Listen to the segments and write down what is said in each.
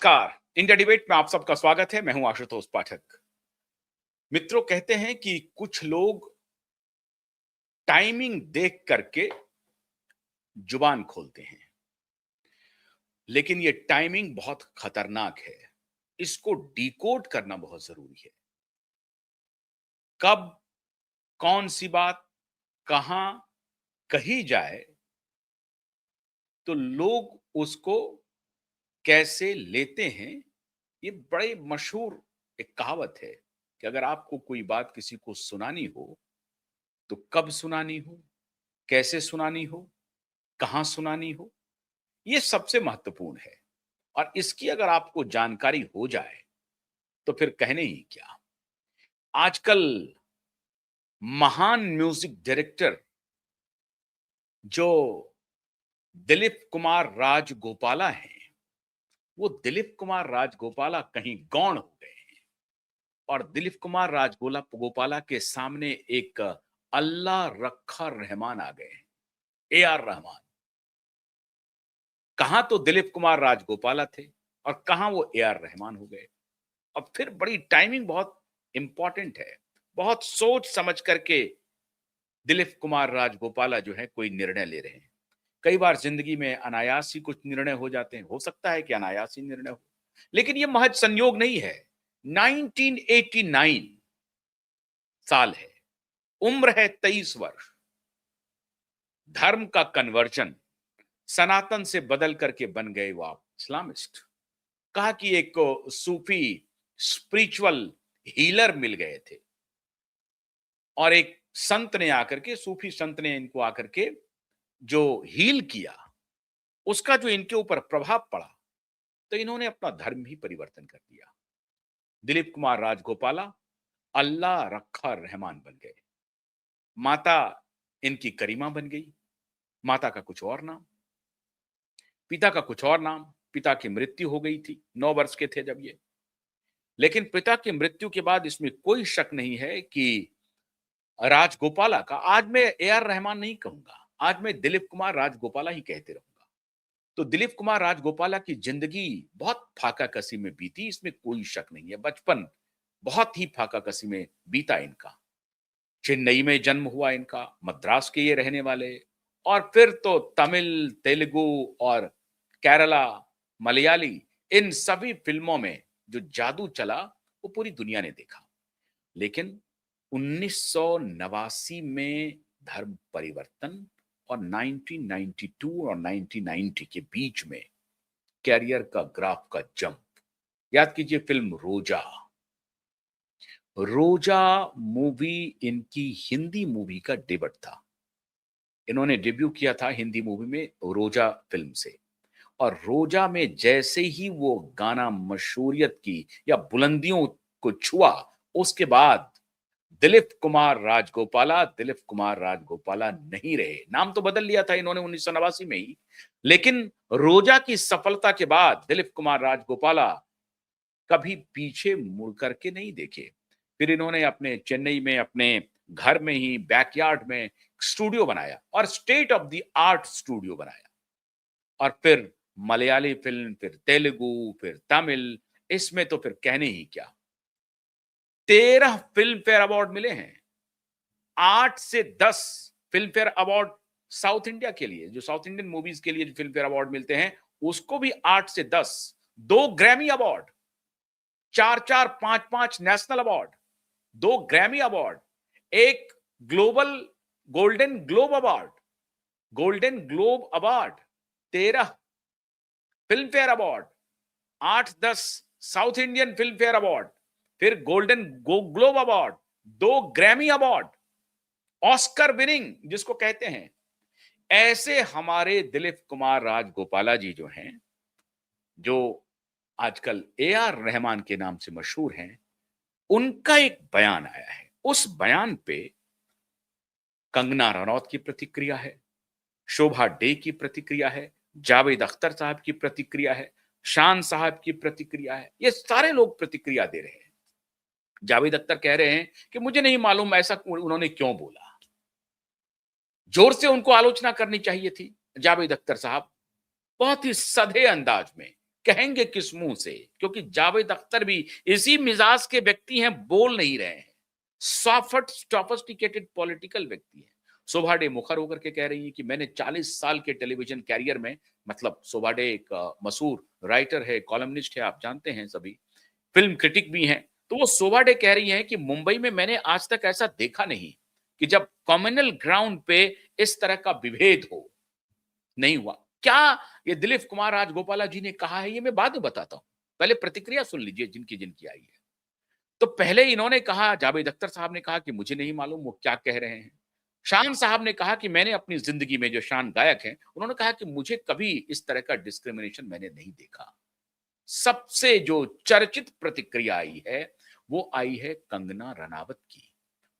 नमस्कार। India debate में आप सबका स्वागत है। मैं हूं आशुतोष पाठक। मित्रों, कहते हैं कि कुछ लोग टाइमिंग देख करके जुबान खोलते हैं, लेकिन ये टाइमिंग बहुत खतरनाक है। इसको डिकोड करना बहुत जरूरी है। कब कौन सी बात कहां कही जाए तो लोग उसको कैसे लेते हैं, ये बड़े मशहूर एक कहावत है कि अगर आपको कोई बात किसी को सुनानी हो तो कब सुनानी हो, कैसे सुनानी हो, कहां सुनानी हो, ये सबसे महत्वपूर्ण है। और इसकी अगर आपको जानकारी हो जाए तो फिर कहने ही क्या। आजकल महान म्यूजिक डायरेक्टर जो दिलीप कुमार राजगोपाला हैं, वो दिलीप कुमार राजगोपाला कहीं गौण हो गए हैं और दिलीप कुमार राजगोला गोपाला के सामने एक अल्लाह रखा रहमान आ गए हैं, ए आर रहमान। कहां तो दिलीप कुमार राजगोपाला थे और कहां वो ए आर रहमान हो गए। अब फिर बड़ी टाइमिंग बहुत इंपॉर्टेंट है। बहुत सोच समझ करके दिलीप कुमार राजगोपाला जो है कोई निर्णय ले रहे हैं। कई बार जिंदगी में अनायास ही कुछ निर्णय हो जाते हैं, हो सकता है कि अनायास ही निर्णय हो, लेकिन ये महज संयोग नहीं है। 1989 साल है, उम्र है 23 वर्ष। धर्म का कन्वर्जन, सनातन से बदल करके बन गए वो आप इस्लामिस्ट। कहा कि एक सूफी स्पिरिचुअल हीलर मिल गए थे और एक संत ने आकर के, सूफी संत ने इनको आकर के जो हील किया, उसका जो इनके ऊपर प्रभाव पड़ा, तो इन्होंने अपना धर्म ही परिवर्तन कर दिया। दिलीप कुमार राजगोपाला अल्लाह रखा रहमान बन गए। माता इनकी करीमा बन गई। माता का कुछ और नाम, पिता का कुछ और नाम। पिता की मृत्यु हो गई थी, 9 वर्ष के थे जब ये। लेकिन पिता की मृत्यु के बाद इसमें कोई शक नहीं है कि राजगोपाला का, आज मैं ए आर रहमान नहीं कहूंगा, आज मैं दिलीप कुमार राजगोपाला ही कहते रहूंगा। तो दिलीप कुमार राजगोपाला की जिंदगी बहुत फाका कसी में बीती, इसमें कोई शक नहीं है। बचपन बहुत ही फाका कसी में बीता इनका। चेन्नई में जन्म हुआ इनका, मद्रास के ये रहने वाले, और फिर तो तमिल, तेलुगु और केरला, मलयाली, इन सभी फिल्मों में जो जादू चला वो पूरी दुनिया ने देखा। लेकिन 1989 में धर्म परिवर्तन और 1992 और 1990 के बीच में कैरियर का ग्राफ का जंप। याद कीजिए फिल्म रोजा। रोजा मूवी इनकी हिंदी मूवी का डेब्यू था। इन्होंने डेब्यू किया था हिंदी मूवी में रोजा फिल्म से। और रोजा में जैसे ही वो गाना मशहूरियत की या बुलंदियों को छुआ, उसके बाद दिलीप कुमार राजगोपाला नहीं रहे। नाम तो बदल लिया था इन्होंने 1989 में ही, लेकिन रोजा की सफलता के बाद दिलीप कुमार राजगोपाला कभी पीछे मुड़ करके नहीं देखे। फिर इन्होंने अपने चेन्नई में अपने घर में ही बैकयार्ड में स्टूडियो बनाया और state of the art studio बनाया। और फिर मलयाली फिल्म, फिर तेलुगु, फिर तमिल, इसमें तो फिर कहने ही क्या। 13 फिल्म फेयर अवार्ड मिले हैं। 8 से 10 film fair award south India के लिए, जो साउथ इंडियन मूवीज के लिए जो फिल्म फेयर अवार्ड मिलते हैं, उसको भी 8 से 10। 2 Grammy award, 4-4, 5-5 national award, 2 Grammy award, एक global golden globe award, golden globe award, 13 Filmfare award, 8-10 South Indian Filmfare award, फिर golden globe award, 2 Grammy award, Oscar winning जिसको कहते हैं। ऐसे हमारे दिलीप कुमार राजगोपाला जी जो हैं, जो आजकल ए आर रहमान के नाम से मशहूर हैं, उनका एक बयान आया है। उस बयान पे कंगना रनौत की प्रतिक्रिया है, शोभा डे की प्रतिक्रिया है, जावेद अख्तर साहब की प्रतिक्रिया है, शान साहब की प्रतिक्रिया है। ये सारे लोग प्रतिक्रिया दे रहे हैं। जावेद अख्तर कह रहे हैं कि मुझे नहीं मालूम ऐसा उन्होंने क्यों बोला। जोर से उनको आलोचना करनी चाहिए थी। जावेद अख्तर साहब बहुत ही सधे अंदाज में कहेंगे किस मुंह से? क्योंकि जावेद अख्तर भी इसी मिजाज के व्यक्ति हैं, बोल नहीं रहे हैं। सॉफ्ट सोफिस्टिकेटेड पॉलिटिकल व्यक्ति है। शोभा डे मुखर होकर के कह रही है कि मैंने 40 साल के टेलीविजन कैरियर में, मतलब शोभा डे एक मशहूर राइटर है, कॉलमनिस्ट है, आप जानते हैं सभी, फिल्म क्रिटिक भी हैं। तो वो शोभा डे कह रही हैं कि मुंबई में मैंने आज तक ऐसा देखा नहीं कि जब कम्युनल ग्राउंड पे इस तरह का विभेद हो, नहीं हुआ। क्या ये दिलीप कुमार राजगोपाला जी ने कहा है, ये मैं बाद में बताता हूं। पहले प्रतिक्रिया सुन लीजिए जिनकी जिनकी आई है। तो पहले इन्होंने कहा, जावेद अख्तर साहब ने कहा कि मुझे नहीं मालूम वो क्या कह रहे हैं। शान साहब ने कहा कि मैंने अपनी जिंदगी में, जो शान गायक हैं, उन्होंने कहा कि मुझे कभी इस तरह का डिस्क्रिमिनेशन मैंने नहीं देखा। सबसे जो चर्चित प्रतिक्रिया आई है, वो आई है कंगना रनावत की।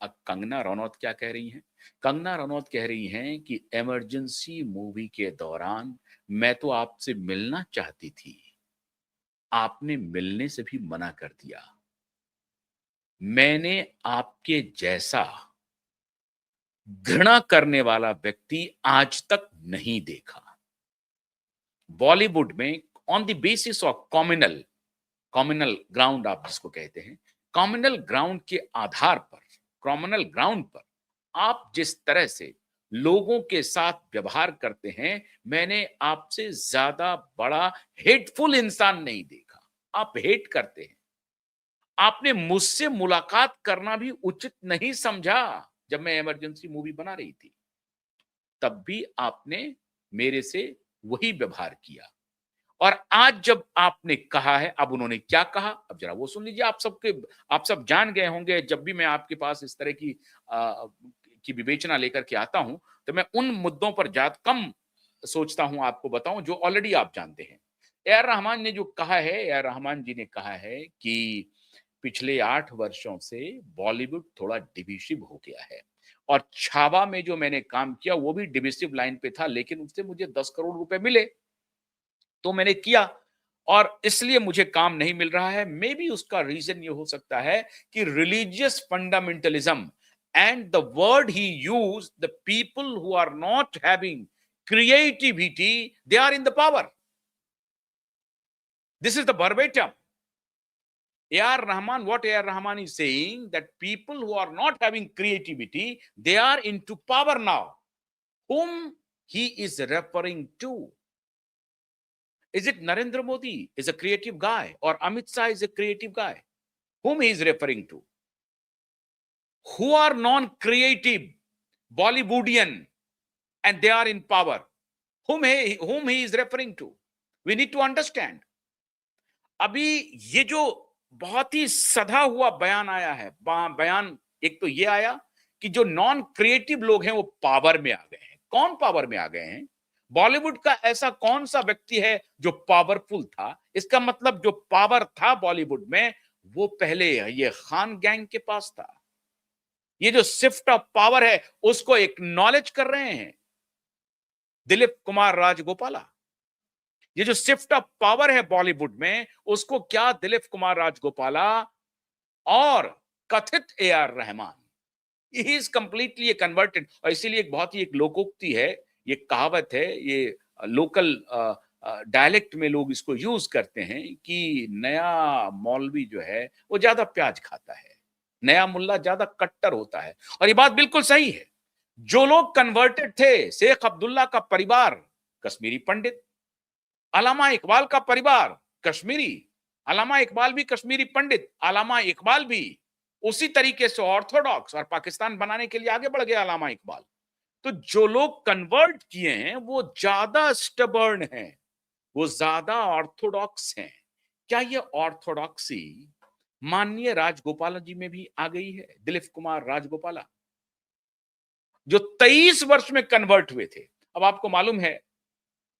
अब कंगना रनौत क्या कह रही हैं? कंगना रनौत कह रही हैं कि इमरजेंसी मूवी के दौरान मैं तो आपसे मिलना चाहती थी, आपने मिलने से भी मना कर दिया। मैंने आपके जैसा घृणा करने वाला व्यक्ति आज तक नहीं देखा। बॉलीवुड में on the basis of communal communal ground आप जिसको कहते हैं, कॉम्युनल ग्राउंड के आधार पर, कॉम्युनल ग्राउंड पर आप जिस तरह से लोगों के साथ व्यवहार करते हैं, मैंने आपसे ज्यादा बड़ा हेटफुल इंसान नहीं देखा। आप हेट करते हैं। आपने मुझसे मुलाकात करना भी उचित नहीं समझा जब मैं इमरजेंसी मूवी बना रही थी। तब भी आपने मेरे से वही व्यवहार किया। और आज जब आपने कहा है, अब उन्होंने क्या कहा, अब जरा वो सुन लीजिए। आप सब जान गए होंगे, जब भी मैं आपके पास इस तरह की विवेचना लेकर के आता हूं, तो मैं उन मुद्दों पर ज्यादा कम सोचता हूं आपको बताऊं जो ऑलरेडी आप जानते हैं। ए आर रहमान ने जो कहा है, ए आर रहमान जी ने कहा है कि पिछले 8 वर्षों से बॉलीवुड थोड़ा डिविसिव हो गया है, और छावा में जो मैंने काम किया वो भी डिविसिव लाइन पे था, लेकिन उससे मुझे 10 करोड़ रुपए मिले, तो मैंने किया, और इसलिए मुझे काम नहीं मिल रहा है। मे बी उसका रीजन ये हो सकता है कि religious fundamentalism and the word he use, the people who are not having creativity, they are in the power. This is the verbatim. A.R. Rahman, what A.R. Rahman is saying, that people who are not having creativity, they are into power now. Whom he is referring to? Is it Narendra Modi is a creative guy, or Amit Shah is a creative guy? Whom he is referring to? Who are non-creative, Bollywoodian, and they are in power? Whom he is referring to? We need to understand. अभी ये जो बहुत ही सधा हुआ बयान आया है, बयान एक तो ये आया कि जो नॉन क्रिएटिव लोग हैं वो पावर में आ गए हैं। कौन पावर में आ गए हैं? बॉलीवुड का ऐसा कौन सा व्यक्ति है जो पावरफुल था? इसका मतलब जो पावर था बॉलीवुड में, वो पहले ये खान गैंग के पास था। ये जो शिफ्ट ऑफ पावर है उसको एक्नॉलेज कर रहे हैं दिलीप कुमार राजगोपाला। ये जो शिफ्ट ऑफ पावर है बॉलीवुड में, उसको क्या दिलीप कुमार राजगोपाला और कथित ए R Rahman, he is completely converted. और इसीलिए एक बहुत ही एक लोकोक्ति है, ये कहावत है, ये लोकल डायलेक्ट में लोग इसको यूज करते हैं कि नया मौलवी जो है वो ज्यादा प्याज खाता है, नया मुल्ला ज्यादा कट्टर होता है। और ये बात बिल्कुल सही है। जो लोग कन्वर्टेड थे, शेख अब्दुल्ला का परिवार कश्मीरी पंडित, अलामा इकबाल का परिवार कश्मीरी, अलामा इकबाल भी कश्मीरी पंडित, अलामा इकबाल भी उसी तरीके से ऑर्थोडॉक्स, और पाकिस्तान बनाने के लिए आगे बढ़ गया अलामा इकबाल। तो जो लोग कन्वर्ट किए हैं वो ज्यादा स्टबर्न हैं, वो ज्यादा ऑर्थोडॉक्स हैं। क्या ये ऑर्थोडॉक्सी माननीय राजगोपाला जी में भी आ गई है? दिलीप कुमार राजगोपाला जो 23 वर्ष में कन्वर्ट हुए थे। अब आपको मालूम है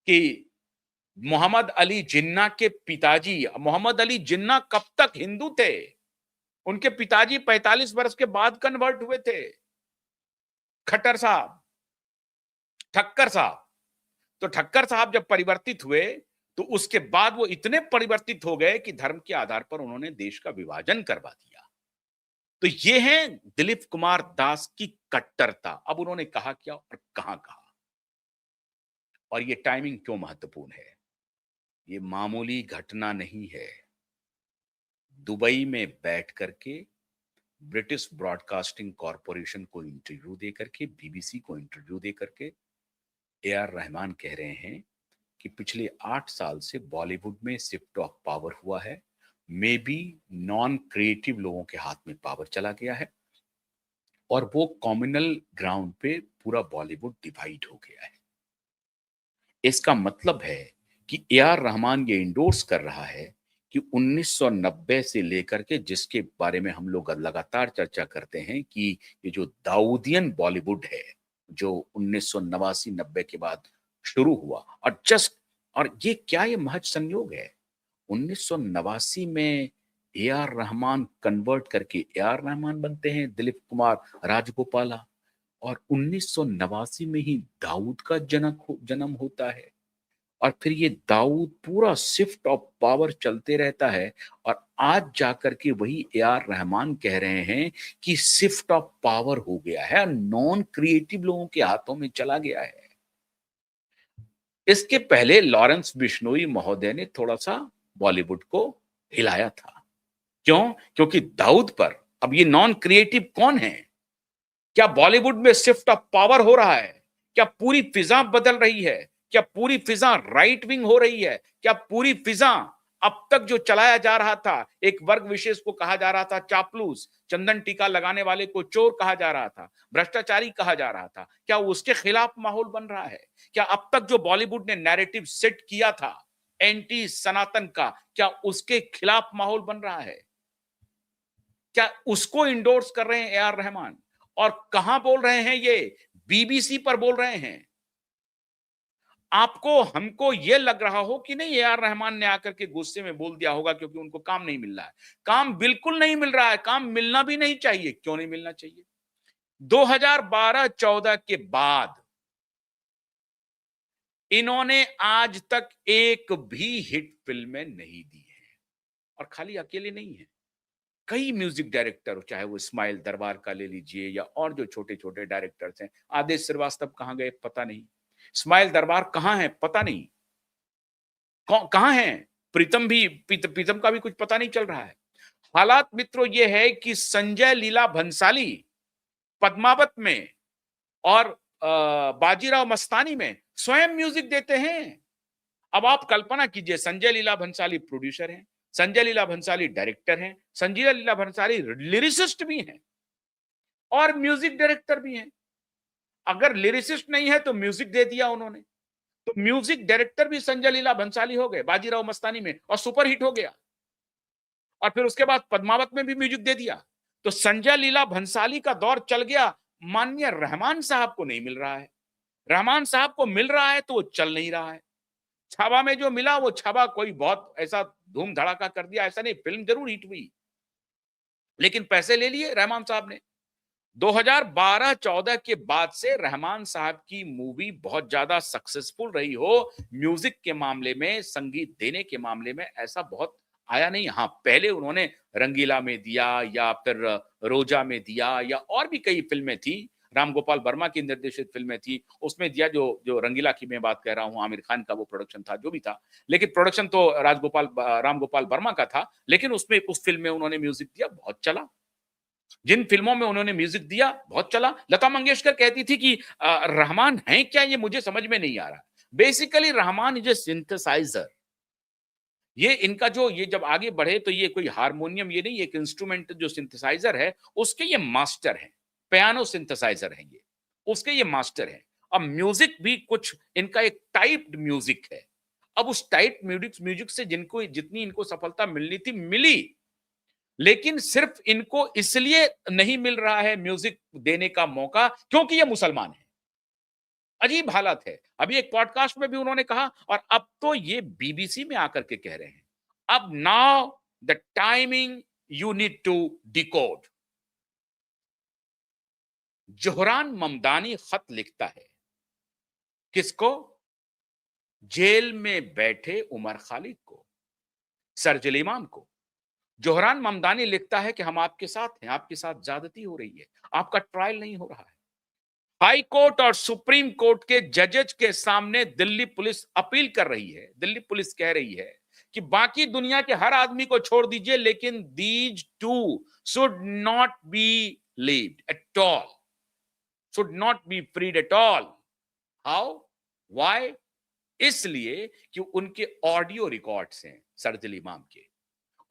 कि मोहम्मद अली जिन्ना के पिताजी, मोहम्मद अली जिन्ना कब तक हिंदू थे? उनके पिताजी 45 वर्ष के बाद कन्वर्ट हुए थे। खट्टर साहब, ठक्कर साहब। तो ठक्कर साहब जब परिवर्तित हुए, तो उसके बाद वो इतने परिवर्तित हो गए कि धर्म के आधार पर उन्होंने देश का विभाजन करवा दिया। तो ये है दिलीप कुमार दास की कट्टरता। अब उन्होंने कहा क्या और कहां कहा, और ये टाइमिंग क्यों महत्वपूर्ण है? ये मामूली घटना नहीं है। दुबई में बैठ करके ब्रिटिश ब्रॉडकास्टिंग कॉरपोरेशन को इंटरव्यू दे करके, बीबीसी को इंटरव्यू दे करके ए आर रहमान कह रहे हैं कि पिछले 8 साल से बॉलीवुड में शिफ्ट ऑफ पावर हुआ है। मे बी नॉन क्रिएटिव लोगों के हाथ में पावर चला गया है और वो कॉम्युनल ग्राउंड पे पूरा बॉलीवुड डिवाइड हो गया है। इसका मतलब है कि ए आर रहमान ये इंडोर्स कर रहा है कि 1990 से लेकर के जिसके बारे में हम लोग लगातार चर्चा करते हैं कि ये जो दाऊदियन बॉलीवुड है, जो 1989-90 के बाद शुरू हुआ और ये क्या ये महज संयोग है? 1989 में ए आर रहमान कन्वर्ट करके ए आर रहमान बनते हैं, दिलीप कुमार राजगोपाला, और 1989 में ही दाऊद का जन्म होता है। और फिर ये दाऊद पूरा शिफ्ट ऑफ पावर चलते रहता है और आज जाकर के वही ए आर रहमान कह रहे हैं कि शिफ्ट ऑफ पावर हो गया है, नॉन क्रिएटिव लोगों के हाथों में चला गया है। इसके पहले लॉरेंस बिश्नोई महोदय ने थोड़ा-सा बॉलीवुड को हिलाया था। क्यों? क्योंकि दाऊद पर अब ये नॉन क्रिएटिव कौन है? क्या बॉलीवुड में शिफ्ट ऑफ पावर हो रहा है? क्या पूरी फिजा बदल रही है? क्या पूरी फिजा राइट विंग हो रही है? क्या पूरी फिजा अब तक जो चलाया जा रहा था, एक वर्ग विशेष को कहा जा रहा था चापलूस, चंदन टीका लगाने वाले को चोर कहा जा रहा था, भ्रष्टाचारी कहा जा रहा था, क्या उसके खिलाफ माहौल बन रहा है? क्या अब तक जो बॉलीवुड ने नैरेटिव सेट किया था एंटी सनातन का, क्या उसके खिलाफ माहौल बन रहा है? क्या उसको इंडोर्स कर रहे हैं ए आर रहमान? और कहां बोल रहे हैं ये? बीबीसी पर बोल रहे हैं। आपको हमको ये लग रहा हो कि नहीं ए आर रहमान ने आकर के गुस्से में बोल दिया होगा क्योंकि उनको काम नहीं मिल रहा है। काम बिल्कुल नहीं मिल रहा है, काम मिलना भी नहीं चाहिए। क्यों नहीं मिलना चाहिए? 2012-14 के बाद इन्होंने आज तक एक भी हिट फिल्में नहीं दी है। और खाली अकेले नहीं है, कई म्यूजिक डायरेक्टर, चाहे वो इस्माइल दरबार का ले लीजिए या और जो छोटे-छोटे डायरेक्टर्स हैं, आदेश श्रीवास्तव कहाँ गए पता नहीं, इस्माइल दरबार कहाँ हैं पता नहीं, कहाँ हैं? प्रीतम का भी कुछ पता नहीं चल रहा है। हालात मित्रों ये है कि संजय लीला भंसाली पद्मावत में और बाजीराव मस्तानी में स्वयं म्यूजिक देते हैं। अब आप कल्पना कीजिए, संजय लीला भंसाली प्रोड्यूसर हैं, संजय लीला भंसाली डायरेक्टर हैं, संजय लीला भंसाली लिरिसिस्ट भी हैं और म्यूजिक डायरेक्टर भी हैं। अगर लिरिसिस्ट नहीं है तो म्यूजिक दे दिया उन्होंने, तो म्यूजिक डायरेक्टर भी संजय लीला भंसाली हो गए बाजीराव मस्तानी में और सुपर हिट हो गया। और फिर उसके बाद पद्मावत में भी म्यूजिक दे दिया। तो संजय लीला भंसाली का दौर चल गया, माननीय रहमान साहब को नहीं मिल रहा है। रहमान साहब को मिल रहा है तो वो चल नहीं रहा है। छावा में जो मिला वो छावा कोई बहुत ऐसा धूम धड़ाका कर दिया ऐसा नहीं, फिल्म जरूर हिट हुई, लेकिन पैसे ले लिए रहमान साहब ने। 2012-14 के बाद से रहमान साहब की मूवी बहुत ज्यादा सक्सेसफुल रही हो म्यूजिक के मामले में, संगीत देने के मामले में ऐसा बहुत आया नहीं। हाँ, पहले उन्होंने रंगीला में दिया या फिर रोजा में दिया या और भी कई फिल्में थी, राम गोपाल वर्मा की निर्देशित फिल्में थी, उसमें दिया। जो जो रंगीला की मैं बात कर रहा हूँ, आमिर खान का वो प्रोडक्शन था, जो भी था, लेकिन प्रोडक्शन तो राम गोपाल वर्मा का था, लेकिन उसमें उस फिल्म में उन्होंने म्यूजिक दिया, बहुत चला। जिन फिल्मों में उन्होंने म्यूजिक दिया बहुत चला। लता मंगेशकर कहती थी कि रहमान है क्या, ये मुझे समझ में नहीं आ रहा। Basically Rahman is a synthesiser. ये इनका जो ये जब आगे बढ़े तो ये कोई हारमोनियम ये नहीं, एक इंस्ट्रूमेंट जो सिंथेसाइजर है उसके ये मास्टर हैं, पियानो सिंथेसाइजर हैं ये, उसके ये मास्टर हैं। अब म्यूजिक भी कुछ इनका एक टाइप्ड म्यूजिक है। अब उस टाइप म्यूजिक म्यूजिक से जिनको जितनी इनको सफलता मिलनी थी मिली, लेकिन सिर्फ इनको इसलिए नहीं मिल रहा है म्यूजिक देने का मौका क्योंकि ये मुसलमान है। अजीब हालत है। अभी एक पॉडकास्ट में भी उन्होंने कहा और अब तो ये बीबीसी में आकर के कह रहे हैं, अब now the timing you need to decode. Zohran Mamdani खत लिखता है किसको? जेल में बैठे उमर खालिद को, सरजिल इमाम को। जोहरान ममदानी लिखता है कि हम आपके साथ हैं, आपके साथ ज्यादती हो रही है, आपका ट्रायल नहीं हो रहा है। हाई कोर्ट और सुप्रीम कोर्ट के जजेज के सामने दिल्ली पुलिस अपील कर रही है। दिल्ली पुलिस कह रही है कि बाकी दुनिया के हर आदमी को छोड़ दीजिए, लेकिन these two should not be leaved at all, should not be freed at all. How? Why? इसलिए कि उनके ऑडियो रिकॉर्ड्स हैं शरजील इमाम के,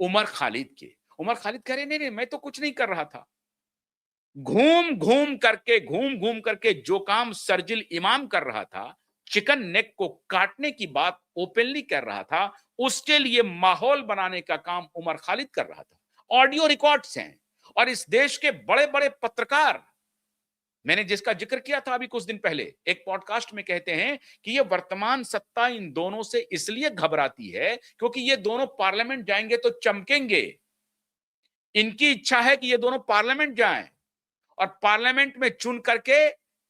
उमर खालिद के। उमर खालिद कह रहे नहीं नहीं, मैं तो कुछ नहीं कर रहा था। घूम घूम करके जो काम शरजील इमाम कर रहा था, चिकन नेक को काटने की बात ओपनली कर रहा था, उसके लिए माहौल बनाने का काम उमर खालिद कर रहा था। ऑडियो रिकॉर्ड्स हैं। और इस देश के बड़े बड़े पत्रकार, मैंने जिसका जिक्र किया था अभी कुछ दिन पहले एक पॉडकास्ट में, कहते हैं कि ये वर्तमान सत्ता इन दोनों से इसलिए घबराती है क्योंकि ये दोनों पार्लियामेंट जाएंगे तो चमकेंगे। इनकी इच्छा है कि ये दोनों पार्लियामेंट जाएं और पार्लियामेंट में चुन करके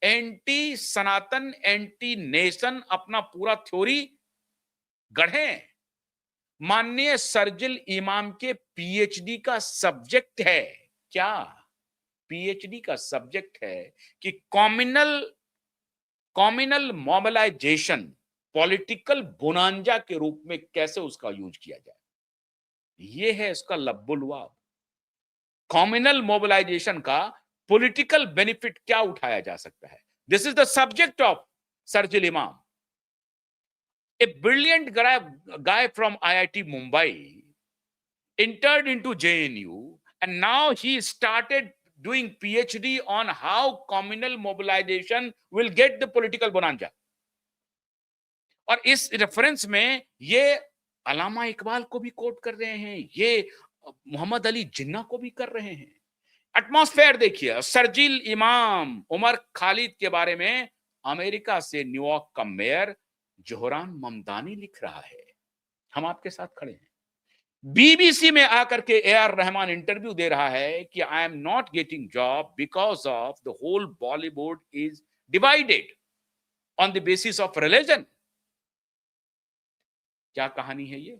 एंटी सनातन, एंटी नेशन अपना पूरा थ्योरी गढ़ें। माननीय शरजील इमाम के पीएचडी का सब्जेक्ट है क्या? पीएचडी का सब्जेक्ट है कि communal communal mobilisation political bonanza के रूप में कैसे उसका यूज किया जाए। यह है उसका लब्बुलवाब। कॉम्युनल मोबिलाइजेशन का पॉलिटिकल बेनिफिट क्या उठाया जा सकता है। This is the subject of Sharjeel Imam, a brilliant guy from IIT Mumbai, entered into JNU, and now he started doing PhD on how communal mobilization will get the political bonanza. और इस reference में ये अलामा इकबाल को भी कोट कर रहे हैं, ये मोहम्मद अली जिन्ना को भी कर रहे हैं। एटमॉस्फेयर देखिए। शरजील इमाम उमर खालिद के बारे में अमेरिका से न्यूयॉर्क का मेयर जोहरान ममदानी लिख रहा है, हम आपके साथ खड़े हैं। बीबीसी में आकर के AR रहमान इंटरव्यू दे रहा है कि I am not getting job because of the whole Bollywood is divided on the basis of religion. क्या कहानी है ये?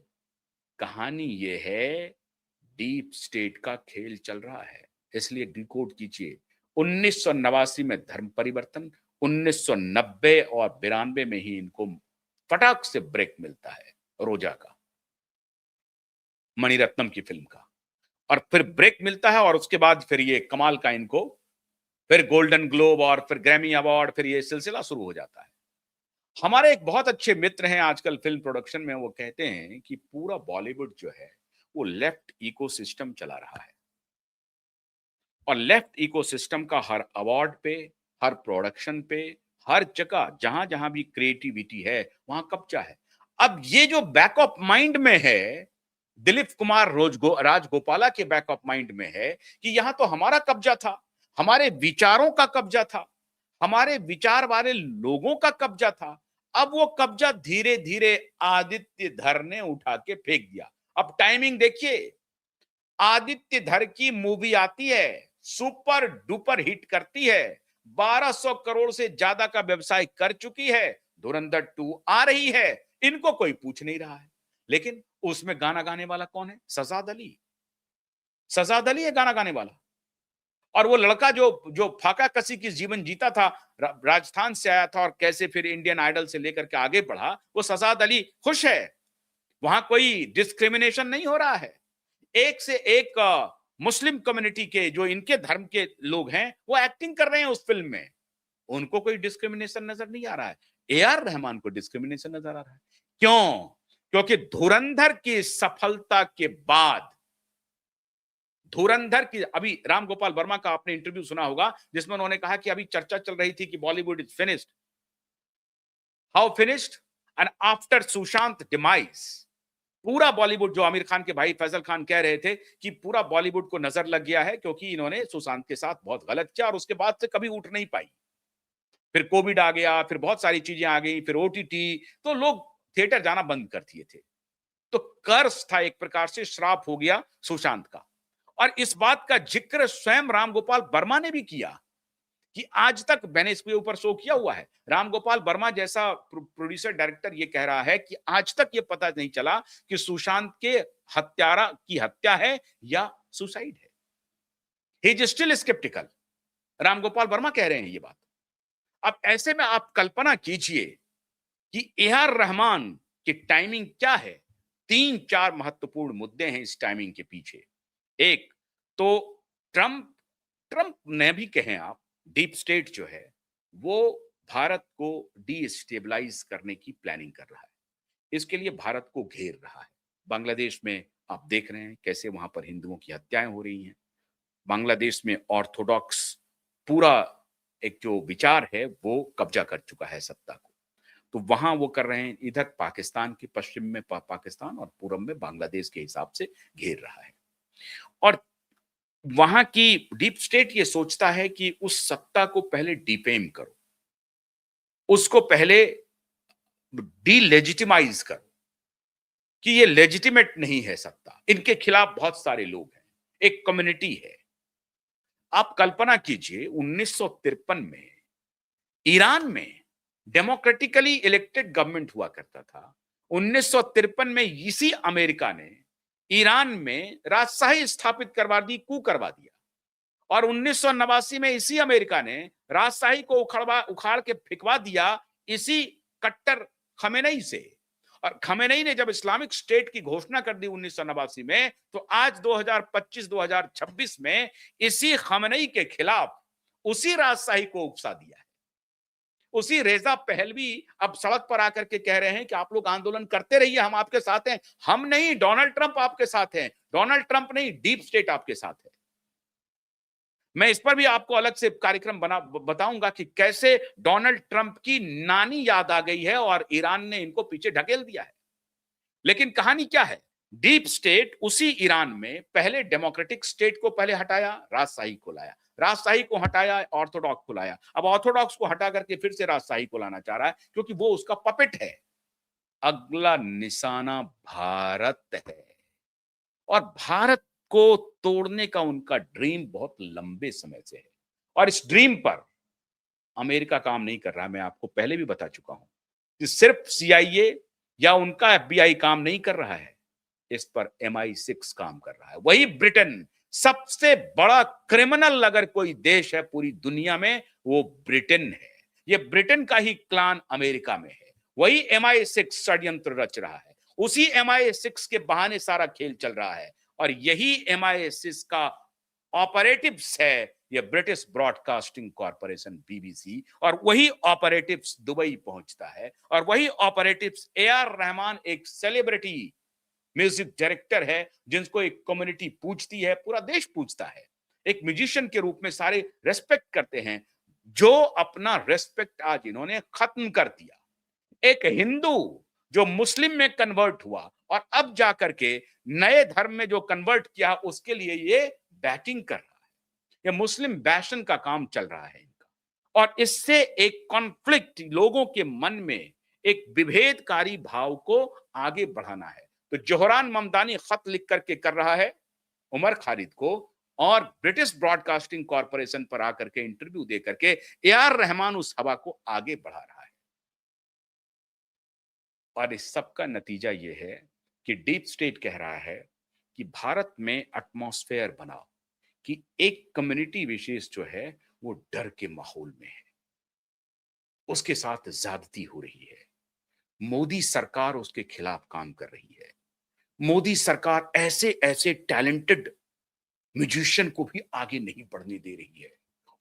कहानी ये है डीप स्टेट का खेल चल रहा है, इसलिए डिकोड कीजिए। 1989 में धर्म परिवर्तन, 1990 और 92 में ही इनको फटाक से ब्रेक मिलता है रोजा का, मणिरत्नम की फिल्म का, और फिर ब्रेक मिलता है और उसके बाद फिर ये कमाल का इनको फिर गोल्डन ग्लोब और फिर ग्रैमी अवार्ड, फिर ये सिलसिला शुरू हो जाता है। हमारे एक बहुत अच्छे मित्र हैं आजकल फिल्म प्रोडक्शन में, वो कहते हैं कि पूरा बॉलीवुड जो है वो लेफ्ट इकोसिस्टम चला रहा है और लेफ्ट इकोसिस्टम का हर अवार्ड पे, हर प्रोडक्शन पे, हर जगह जहां जहां भी क्रिएटिविटी है वहां कब्जा है। अब ये जो बैक ऑफ माइंड में है, दिलीप कुमार राजगोपाला के बैक ऑफ माइंड में है कि यहां तो हमारा कब्जा था, हमारे विचारों का कब्जा था, हमारे विचार वाले लोगों का कब्जा था। अब वो कब्जा धीरे धीरे आदित्य धर ने उठा के फेंक दिया। अब टाइमिंग देखिए, आदित्य धर की मूवी आती है, सुपर डुपर हिट करती है, 1200 करोड़ से ज्यादा का व्यवसाय कर चुकी है, धुरंधर 2 आ रही है, इनको कोई पूछ नहीं रहा है। लेकिन उसमें गाना गाने वाला कौन है? सजाद अली। सजाद अली है गाना गाने वाला। और वो लड़का जो जो फाका कसी की जीवन जीता था, राजस्थान से आया था और कैसे फिर इंडियन आइडल से लेकर के आगे बढ़ा, वो सजाद अली खुश है। वहां कोई डिस्क्रिमिनेशन नहीं हो रहा है। एक से एक मुस्लिम कम्युनिटी के जो इनके धर्म के लोग हैं वो एक्टिंग कर रहे हैं उस फिल्म में, उनको कोई डिस्क्रिमिनेशन नजर नहीं आ रहा है। AR रहमान को डिस्क्रिमिनेशन नजर आ रहा है। क्यों? क्योंकि धुरंधर की सफलता के बाद, धुरंधर की, अभी राम गोपाल वर्मा का आपने इंटरव्यू सुना होगा जिसमें उन्होंने कहा कि अभी चर्चा चल रही थी कि Bollywood is finished. How finished? And after Sushant demise, पूरा बॉलीवुड, जो आमिर खान के भाई फैजल खान कह रहे थे कि पूरा बॉलीवुड को नजर लग गया है क्योंकि इन्होंने सुशांत के साथ बहुत गलत किया और उसके बाद से कभी उठ नहीं पाई। फिर कोविड आ गया, फिर बहुत सारी चीजें आ गई, फिर OTT, तो लोग थिएटर जाना बंद कर दिए थे। तो कर्ज था, एक प्रकार से श्राप हो गया सुशांत का। और इस बात का जिक्र स्वयं रामगोपाल वर्मा ने भी किया कि आज तक मैंने इसके ऊपर शो किया हुआ है, रामगोपाल वर्मा जैसा प्रोड्यूसर डायरेक्टर ये कह रहा है कि आज तक ये पता नहीं चला कि सुशांत के हत्यारा की हत्या है या सुसाइड है। He is still sceptical. Ramgopal Varma कह रहे हैं ये बात। अब ऐसे में आप कल्पना कीजिए कि ए आर रहमान की टाइमिंग क्या है। 3-4 महत्वपूर्ण मुद्दे हैं इस टाइमिंग के पीछे। एक तो ट्रंप ट्रंप ने भी कहें आप, डीप स्टेट जो है वो भारत को डीस्टेबलाइज करने की प्लानिंग कर रहा है। इसके लिए भारत को घेर रहा है। बांग्लादेश में आप देख रहे हैं कैसे वहां पर हिंदुओं की हत्याएं हो रही हैं। बांग्लादेश में ऑर्थोडॉक्स पूरा एक जो विचार है वो कब्जा कर चुका है सत्ता को। तो वहां वो कर रहे हैं। इधर पाकिस्तान के पश्चिम में पाकिस्तान और पूरब में बांग्लादेश के हिसाब से घेर रहा है। और वहां की डीप स्टेट ये सोचता है कि उस सत्ता को पहले डिफेम करो, उसको पहले डीलेजिटिमाइज करो कि ये लेजिटिमेट नहीं है सत्ता। इनके खिलाफ बहुत सारे लोग हैं, एक कम्युनिटी है। आप कल्पना कीजिए 1953 में ईरान में डेमोक्रेटिकली इलेक्टेड गवर्नमेंट हुआ करता था। 1953 में इसी अमेरिका ने ईरान में राजशाही स्थापित करवा दी, कू करवा दिया। और 1989 में इसी अमेरिका ने राजशाही को उखाड़ के फेंकवा दिया इसी कट्टर खमेनई से। और खमेनई ने जब इस्लामिक स्टेट की घोषणा कर दी 1989 में, तो आज 2025-2026 में इसी खमेनई के खिलाफ उसी राजशाही को उकसा दिया है। उसी रेजा पहलवी अब सड़क पर आकर के कह रहे हैं कि आप लोग आंदोलन करते रहिए, हम आपके साथ हैं। हम नहीं, डोनाल्ड ट्रंप आपके साथ हैं। डोनाल्ड ट्रंप नहीं, डीप स्टेट आपके साथ है। मैं इस पर भी आपको अलग से कार्यक्रम बताऊंगा कि कैसे डोनाल्ड ट्रंप की नानी याद आ गई है और ईरान ने इनको पीछे ढकेल दिया है। लेकिन कहानी क्या है? डीप स्टेट उसी ईरान में पहले डेमोक्रेटिक स्टेट को पहले हटाया, राजशाही को लाया, राजशाही को हटाया, ऑर्थोडॉक्स को लाया, अब ऑर्थोडॉक्स को हटा करके फिर से राजशाही को लाना चाह रहा है, क्योंकि वो उसका पपेट है। अगला निशाना भारत है और भारत को तोड़ने का उनका ड्रीम बहुत लंबे समय से है। और इस ड्रीम पर अमेरिका काम नहीं कर रहा। मैं आपको पहले भी बता चुका हूं कि सिर्फ सीआईए या उनका एफबीआई काम नहीं कर रहा है, इस पर MI6 काम कर रहा है। वही ब्रिटेन, सबसे बड़ा क्रिमिनल अगर कोई देश है पूरी दुनिया में, वो ब्रिटेन है। ये ब्रिटेन का ही क्लान अमेरिका में है। वही MI6 षड्यंत्र रच रहा है। उसी MI6 के बहाने सारा खेल चल रहा है। और यही MI6 का ऑपरेटिव्स है ये ब्रिटिश ब्रॉडकास्टिंग कॉरपोरेशन BBC। और वही ऑपरेटिव्स दुबई पहुंचता है। और वही ऑपरेटिव्स AR रहमान, एक सेलिब्रिटी म्यूजिक डायरेक्टर है जिनको एक कम्युनिटी पूछती है, पूरा देश पूछता है। एक म्यूजिशियन के रूप में सारे रेस्पेक्ट करते हैं, जो अपना रेस्पेक्ट आज इन्होंने खत्म कर दिया। एक हिंदू जो मुस्लिम में कन्वर्ट हुआ और अब जाकर के नए धर्म में जो कन्वर्ट किया, उसके लिए ये बैटिंग कर रहा है। ये मुस्लिम बैशन का काम चल रहा है इनका। और इससे एक कॉन्फ्लिक्ट लोगों के मन में, एक विभेदकारी भाव को आगे बढ़ाना है। तो जोहरान ममदानी खत लिख करके कर रहा है उमर खालिद को, और ब्रिटिश ब्रॉडकास्टिंग कॉरपोरेशन पर आकर के इंटरव्यू दे करके AR रहमान उस हवा को आगे बढ़ा रहा है। और इस सब का नतीजा यह है कि डीप स्टेट कह रहा है कि भारत में एटमॉस्फेयर बनाओ कि एक कम्युनिटी विशेष जो है वो डर के माहौल में है, उसके साथ ज्यादती हो रही है। मोदी सरकार उसके खिलाफ काम कर रही है। मोदी सरकार ऐसे ऐसे टैलेंटेड म्यूजिशियन को भी आगे नहीं बढ़ने दे रही है।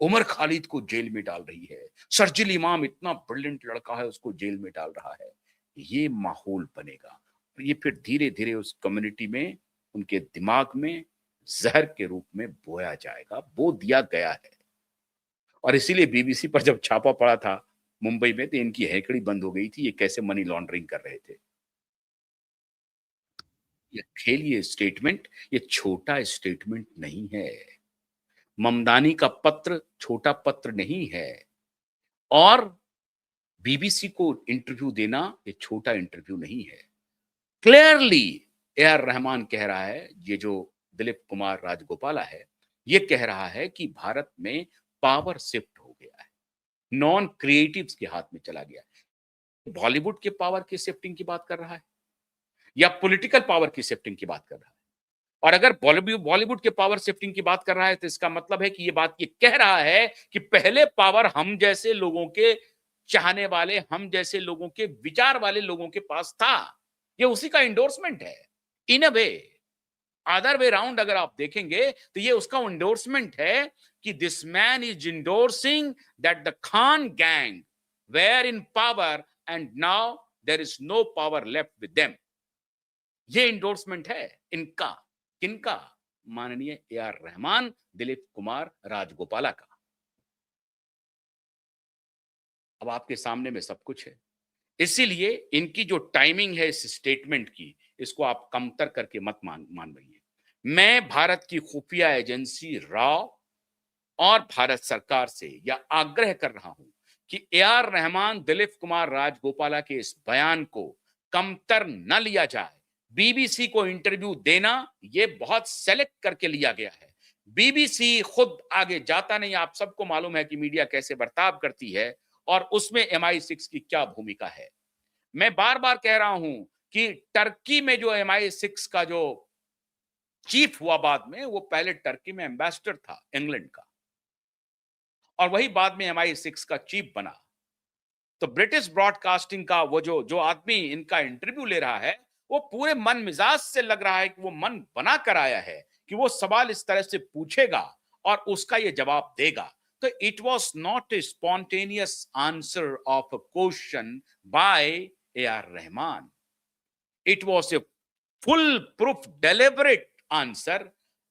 उमर खालिद को जेल में डाल रही है। शर्जिल इमाम इतना ब्रिलियंट लड़का है, उसको जेल में डाल रहा है। ये माहौल बनेगा और ये फिर धीरे धीरे उस कम्युनिटी में, उनके दिमाग में जहर के रूप में बोया जाएगा, बो दिया गया है। और इसीलिए BBC पर जब छापा पड़ा था मुंबई में, तो इनकी हैकड़ी बंद हो गई थी, ये कैसे मनी लॉन्ड्रिंग कर रहे थे। ये खेल, ये स्टेटमेंट, ये छोटा स्टेटमेंट नहीं है। ममदानी का पत्र छोटा पत्र नहीं है। और BBC को इंटरव्यू देना ये छोटा इंटरव्यू नहीं है। क्लियरली AR रहमान कह रहा है, ये जो दिलीप कुमार राजगोपाला है, ये कह रहा है कि भारत में पावर शिफ्ट हो गया है, नॉन क्रिएटिव्स के हाथ में चला गया है। बॉलीवुड के पावर की शिफ्टिंग की बात कर रहा है या पॉलिटिकल पावर की शिफ्टिंग की बात कर रहा है? और अगर बॉलीवुड बॉलीवुड के पावर शिफ्टिंग की बात कर रहा है तो इसका मतलब है कि ये बात ये कह रहा है कि पहले पावर हम जैसे लोगों के चाहने वाले, हम जैसे लोगों के विचार वाले लोगों के पास था। ये उसी का एंडोर्समेंट है इन अ वे। अदर वे राउंड अगर आप देखेंगे तो ये उसका एंडोर्समेंट है कि this man is endorsing that the Khan gang were in power and now there is no power left with them. ये इंडोर्समेंट है इनका। किनका? माननीय ए आर रहमान, दिलीप कुमार राजगोपाला का। अब आपके सामने में सब कुछ है। इसीलिए इनकी जो टाइमिंग है इस स्टेटमेंट की, इसको आप कमतर करके मत मान रही। मैं भारत की खुफिया एजेंसी रॉ और भारत सरकार से यह आग्रह कर रहा हूं कि ए आर रहमान, दिलीप कुमार राजगोपाला के इस बयान को कमतर न लिया जाए। बीबीसी को इंटरव्यू देना यह बहुत सेलेक्ट करके लिया गया है। बीबीसी खुद आगे जाता नहीं। आप सबको मालूम है कि मीडिया कैसे बर्ताव करती है और उसमें MI6 की क्या भूमिका है। मैं बार बार कह रहा हूं कि टर्की में जो MI6 का जो चीफ हुआ बाद में, वो पहले टर्की में एम्बेसडर था इंग्लैंड का और वही बाद में MI6 का चीफ बना। तो ब्रिटिश ब्रॉडकास्टिंग का वो जो जो आदमी इनका इंटरव्यू ले रहा है, वो पूरे मन मिजाज से लग रहा है कि वो मन बना कर आया है कि वो सवाल इस तरह से पूछेगा और उसका ये जवाब देगा। तो it was not a spontaneous answer of a question by AR Rahman. It was a foolproof, deliberate answer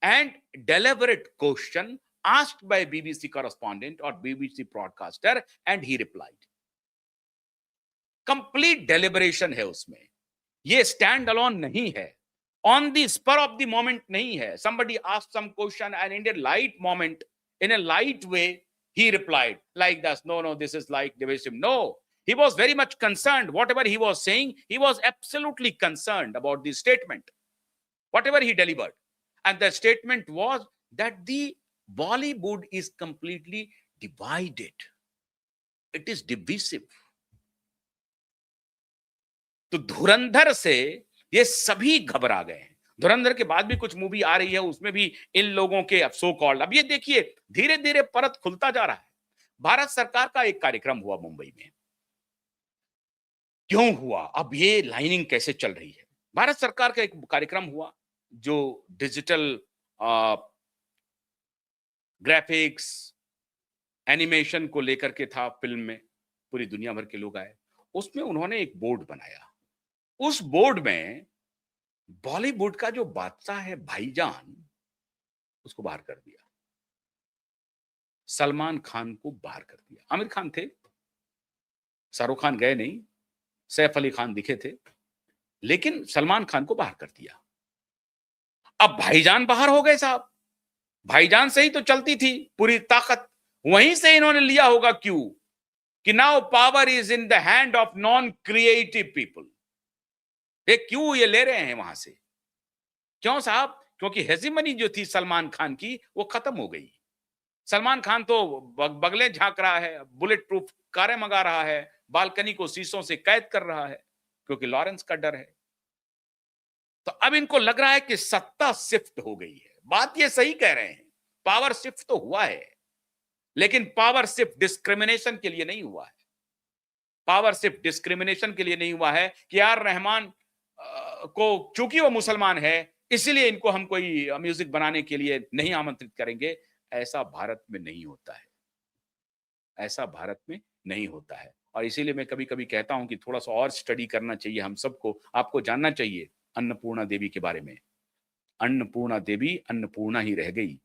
and deliberate question asked by BBC correspondent or BBC broadcaster, and he replied. Complete deliberation है उसमें। ये stand alone नहीं है। On the spur of the moment नहीं है। Somebody asked some question and in a light moment, in a light way, he replied like this. No, no, this is like divisive. No, he was very much concerned. Whatever he was saying, he was absolutely concerned about the statement, whatever he delivered. And the statement was that the Bollywood is completely divided. It is divisive. तो धुरंधर से ये सभी घबरा गए हैं। धुरंधर के बाद भी कुछ मूवी आ रही है, उसमें भी इन लोगों के अब सो कॉल्ड, अब ये देखिए धीरे धीरे परत खुलता जा रहा है। भारत सरकार का एक कार्यक्रम हुआ मुंबई में। क्यों हुआ? अब ये लाइनिंग कैसे चल रही है? भारत सरकार का एक कार्यक्रम हुआ जो डिजिटल ग्राफिक्स एनिमेशन को लेकर के था। फिल्म में पूरी दुनिया भर के लोग आए। उसमें उन्होंने एक बोर्ड बनाया। उस बोर्ड में बॉलीवुड का जो बादशाह है भाईजान, उसको बाहर कर दिया। सलमान खान को बाहर कर दिया। आमिर खान थे, शाहरुख खान गए नहीं, सैफ अली खान दिखे थे, लेकिन सलमान खान को बाहर कर दिया। अब भाईजान बाहर हो गए साहब। भाईजान से ही तो चलती थी पूरी ताकत, वहीं से इन्होंने लिया होगा क्यों कि now power is in the hand of non creative people. ये क्यों ये ले रहे हैं वहां से? क्यों साहब? क्योंकि हेजिमनी जो थी सलमान खान की वो खत्म हो गई। सलमान खान तो बगले झांक रहा है, बुलेट प्रूफ कारें मंगा रहा है, बालकनी को शीशों से कैद कर रहा है क्योंकि लॉरेंस का डर है। तो अब इनको लग रहा है कि सत्ता शिफ्ट हो गई है। बात ये सही कह रहे हैं, पावर शिफ्ट तो हुआ है, लेकिन पावर शिफ्ट डिस्क्रिमिनेशन के लिए नहीं हुआ है। पावर सिर्फ डिस्क्रिमिनेशन के लिए नहीं हुआ है कि यार रहमान को, चूंकि वो मुसलमान है इसीलिए इनको हम कोई म्यूजिक बनाने के लिए नहीं आमंत्रित करेंगे। ऐसा भारत में नहीं होता है। ऐसा भारत में नहीं होता है। और इसीलिए मैं कभी कभी कहता हूं कि थोड़ा सा और स्टडी करना चाहिए हम सबको। आपको जानना चाहिए अन्नपूर्णा देवी के बारे में। अन्नपूर्णा देवी अन्नपूर्णा ही रह गई।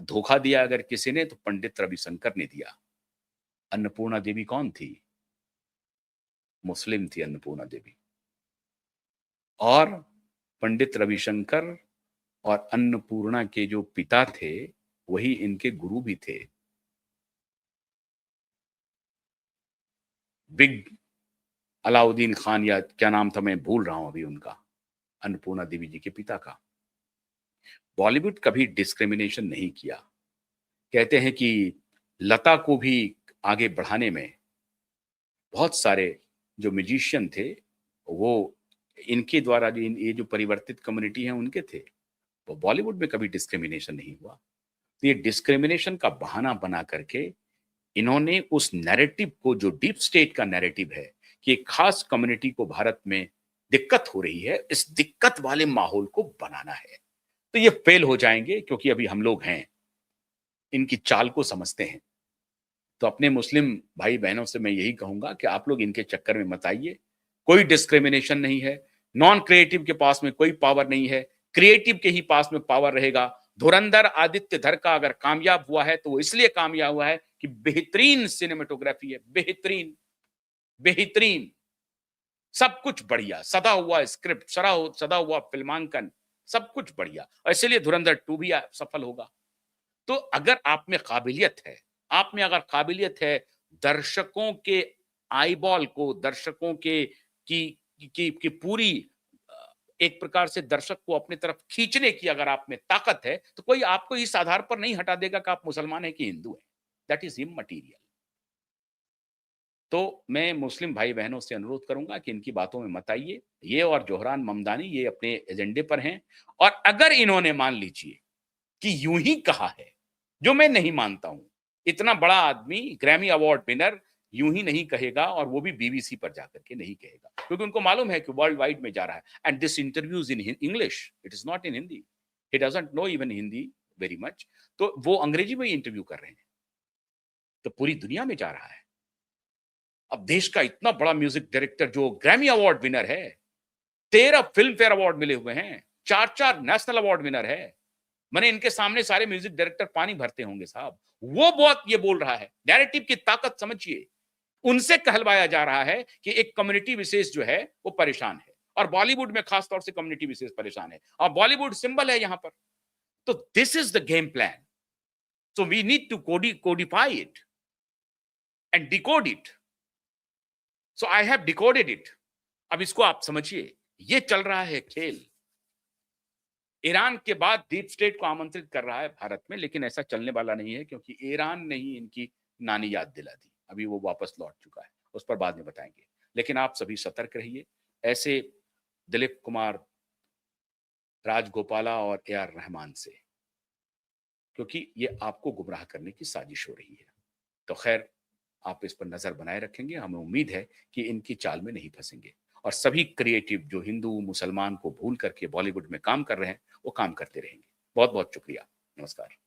धोखा दिया अगर किसी ने तो पंडित रविशंकर ने दिया। अन्नपूर्णा देवी कौन थी? मुस्लिम थी अन्नपूर्णा देवी। और पंडित रविशंकर और अन्नपूर्णा के जो पिता थे वही इनके गुरु भी थे। बिग अलाउद्दीन खान या क्या नाम था, मैं भूल रहा हूं अभी उनका, अन्नपूर्णा देवी जी के पिता का। बॉलीवुड कभी डिस्क्रिमिनेशन नहीं किया। कहते हैं कि लता को भी आगे बढ़ाने में बहुत सारे जो म्यूजिशियन थे वो इनके द्वारा जो ये जो परिवर्तित कम्युनिटी है उनके थे। बॉलीवुड में कभी डिस्क्रिमिनेशन नहीं हुआ। तो ये डिस्क्रिमिनेशन का बहाना बना करके इन्होंने उस नैरेटिव को, जो डीप स्टेट का नैरेटिव है कि एक खास कम्युनिटी को भारत में दिक्कत हो रही है, इस दिक्कत वाले माहौल को बनाना है। तो ये फेल हो जाएंगे, क्योंकि अभी हम लोग हैं, इनकी चाल को समझते हैं। तो अपने मुस्लिम भाई बहनों से मैं यही कहूंगा कि आप लोग इनके चक्कर में मत आइए। कोई डिस्क्रिमिनेशन नहीं है। नॉन क्रिएटिव के पास में कोई पावर नहीं है, क्रिएटिव के ही पास में पावर रहेगा। धुरंधर आदित्य धर का अगर कामयाब हुआ है तो वो इसलिए कामयाब हुआ है कि बेहतरीन सिनेमेटोग्राफी है, बेहतरीन, बेहतरीन, सब कुछ बढ़िया, सदा हुआ स्क्रिप्ट, सदा हुआ फिल्मांकन, सब कुछ बढ़िया, और इसलिए धुरंधर 2 भी सफल होगा। तो अगर आप में काबिलियत है, आप में अगर काबिलियत है दर्शकों के आईबॉल को, दर्शकों के की पूरी एक प्रकार से दर्शक को अपनी तरफ खींचने की अगर आप में ताकत है, तो कोई आपको इस आधार पर नहीं हटा देगा कि आप मुसलमान हैं कि हिंदू हैं। That is immaterial. तो मैं मुस्लिम भाई बहनों से अनुरोध करूंगा कि इनकी बातों में मत आइए। ये और जोहरान ममदानी ये अपने एजेंडे पर हैं, और अगर इन्होंने मान लीजिए कि यूं ही कहा है, जो मैं नहीं मानता हूं, इतना बड़ा आदमी, ग्रैमी अवार्ड विनर, यूं ही नहीं कहेगा, और वो भी बीबीसी पर जाकर के नहीं कहेगा, क्योंकि उनको मालूम है कि वर्ल्ड वाइड में जा रहा है। And this interviews in English, it is not in Hindi, he doesn't know even Hindi very much. तो वो अंग्रेजी में ही इंटरव्यू कर रहे हैं, तो पूरी दुनिया में जा रहा है। अब देश का इतना बड़ा म्यूजिक डायरेक्टर जो ग्रैमी अवार्ड विनर है, 13 फिल्म फेयर अवार्ड मिले हुए हैं, 4 नेशनल अवार्ड विनर है, मैंने इनके सामने सारे म्यूजिक डायरेक्टर पानी भरते होंगे साहब, वो बहुत ये बोल रहा है। नैरेटिव की ताकत समझिए। उनसे कहलवाया जा रहा है कि एक कम्युनिटी विशेष जो है वो परेशान है, और बॉलीवुड में खास तौर से कम्युनिटी विशेष परेशान है, और बॉलीवुड सिंबल है यहां पर। तो this is the game plan. So we need to codify it and decode it. So I have decoded it. अब इसको आप समझिए, ये चल रहा है खेल। ईरान के बाद डीप स्टेट को आमंत्रित कर रहा है भारत में, लेकिन ऐसा चलने वाला नहीं है, क्योंकि ईरान ने ही इनकी नानी याद दिला दी। अभी वो वापस लौट चुका है, उस पर बाद में बताएंगे। लेकिन आप सभी सतर्क रहिए ऐसे दिलीप कुमार, राजगोपाला और AR रहमान से, क्योंकि ये आपको गुमराह करने की साजिश हो रही है। तो खैर, आप इस पर नजर बनाए रखेंगे। हमें उम्मीद है कि इनकी चाल में नहीं फंसेंगे, और सभी क्रिएटिव जो हिंदू मुसलमान को भूल करके बॉलीवुड में काम कर रहे हैं, वो काम करते रहेंगे। बहुत बहुत शुक्रिया। नमस्कार।